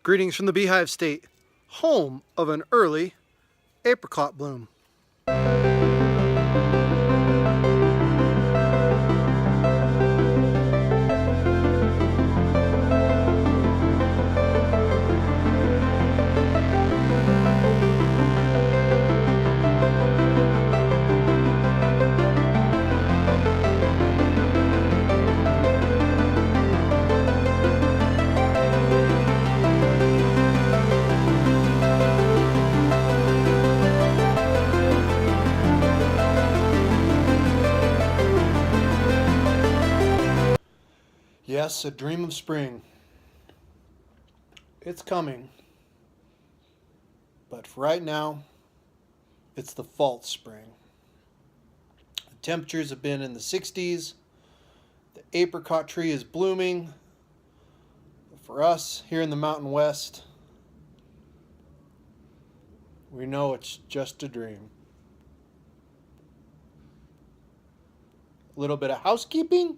Greetings from the Beehive State, home of an early apricot bloom. Yes, a dream of spring. It's coming. But for right now, it's the false spring. The temperatures have been in the 60s. The apricot tree is blooming. For us here in the Mountain West, we know it's just a dream. A little bit of housekeeping.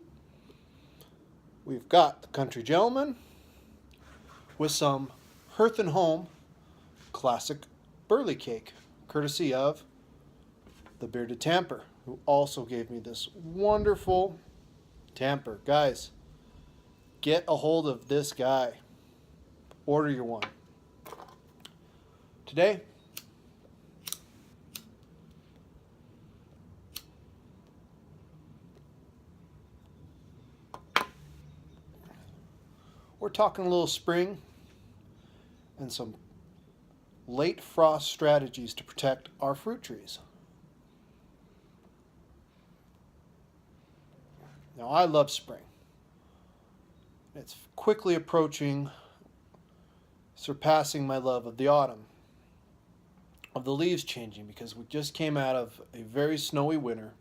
We've got the Country Gentleman with some Hearth and Home classic burley cake, courtesy of the Bearded Tamper, who also gave me this wonderful tamper. Guys, get a hold of this guy. Order your one. Today, we're talking a little spring and some late frost strategies to protect our fruit trees. Now, I love spring. It's quickly approaching, surpassing my love of the autumn, of the leaves changing, because we just came out of a very snowy winter.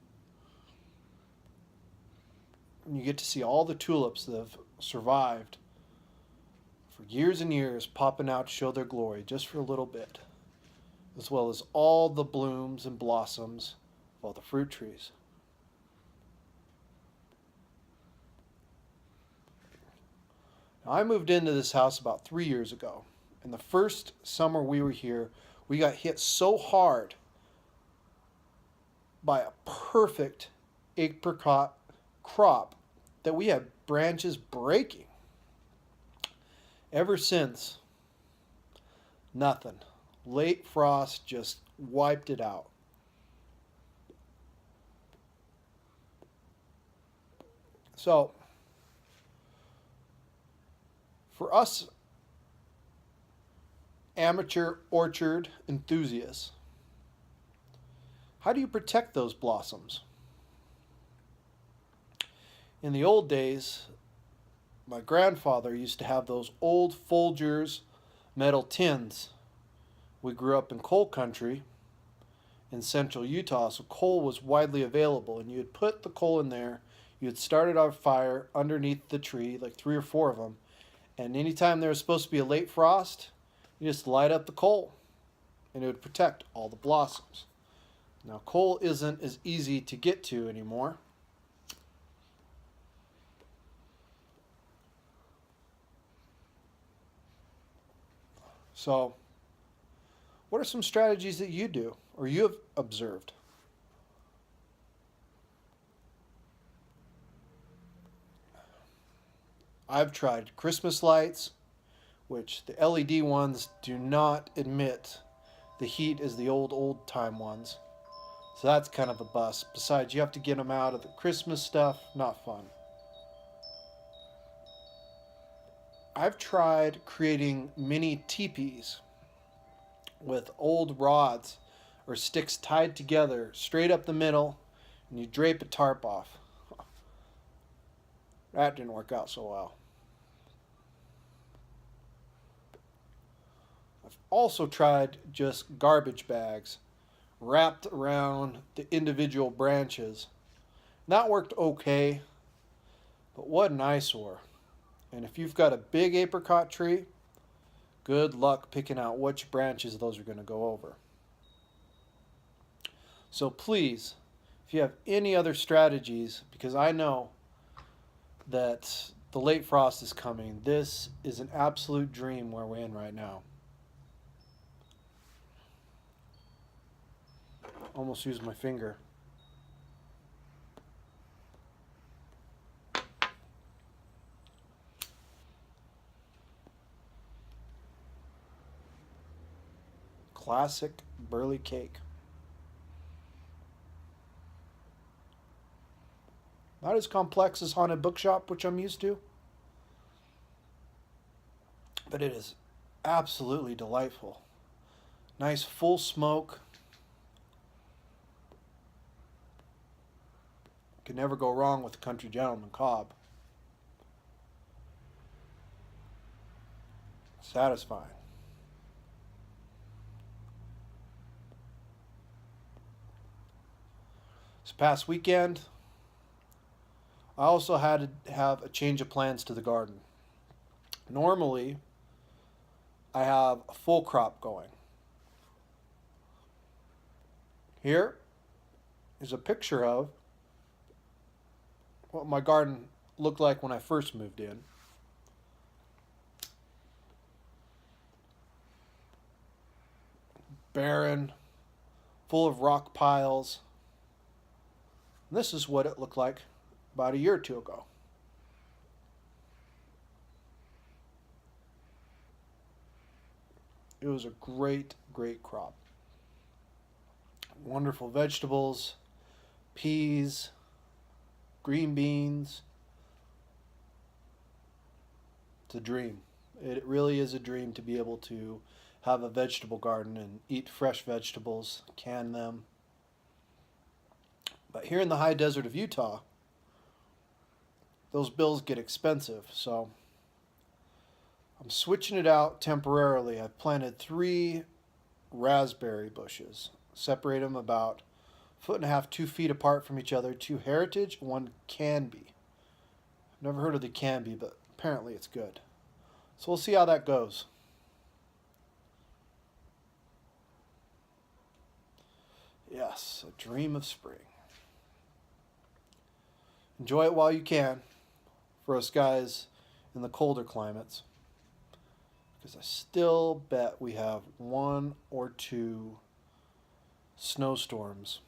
And you get to see all the tulips that have survived for years and years popping out to show their glory just for a little bit, as well as all the blooms and blossoms of all the fruit trees. Now, I moved into this house about 3 years ago, and the first summer we were here, we got hit so hard by a perfect apricot crop that we had branches breaking. Ever since, nothing. Late frost just wiped it out. So, for us amateur orchard enthusiasts, how do you protect those blossoms? In the old days, my grandfather used to have those old Folgers metal tins. We grew up in coal country in central Utah, so coal was widely available, and you'd put the coal in there, you'd start it on fire underneath the tree, like 3 or 4 of them, and anytime there was supposed to be a late frost, you just light up the coal, and it would protect all the blossoms. Now, coal isn't as easy to get to anymore. So, what are some strategies that you do or you have observed? I've tried Christmas lights, which the LED ones do not emit the heat as the old time ones. So that's kind of a bust. Besides, you have to get them out of the Christmas stuff. Not fun. I've tried creating mini teepees with old rods or sticks tied together straight up the middle, and you drape a tarp off. That didn't work out so well. I've also tried just garbage bags wrapped around the individual branches. That worked okay, but what an eyesore. And if you've got a big apricot tree, good luck picking out which branches those are going to go over. So please, if you have any other strategies, because I know that The late frost is coming. This is an absolute dream where we're in right now. Almost used my finger. Classic burley cake. Not as complex as Haunted Bookshop, which I'm used to, but it is absolutely delightful. Nice full smoke. Can never go wrong with the Country Gentleman Cobb. Satisfying. This past weekend, I also had to have a change of plans to the garden. Normally, I have a full crop going. Here is a picture of what my garden looked like when I first moved in. Barren, full of rock piles. And this is what it looked like about a year or two ago. It was a great, great crop. Wonderful vegetables, peas, green beans. It's a dream. It really is a dream to be able to have a vegetable garden and eat fresh vegetables, can them. But here in the high desert of Utah, those bills get expensive, so I'm switching it out temporarily. I've planted 3 raspberry bushes, separate them about 1.5 to 2 feet apart from each other. 2 heritage, 1 Canby. I've never heard of the Canby, but apparently it's good. So we'll see how that goes. Yes, a dream of spring. Enjoy it while you can for us guys in the colder climates, because I still bet we have 1 or 2 snowstorms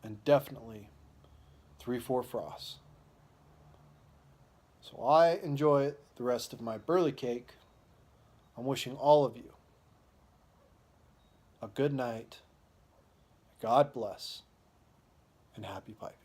and definitely 3-4 frosts. So I enjoy the rest of my burley cake. I'm wishing all of you a good night, God bless, and happy piping.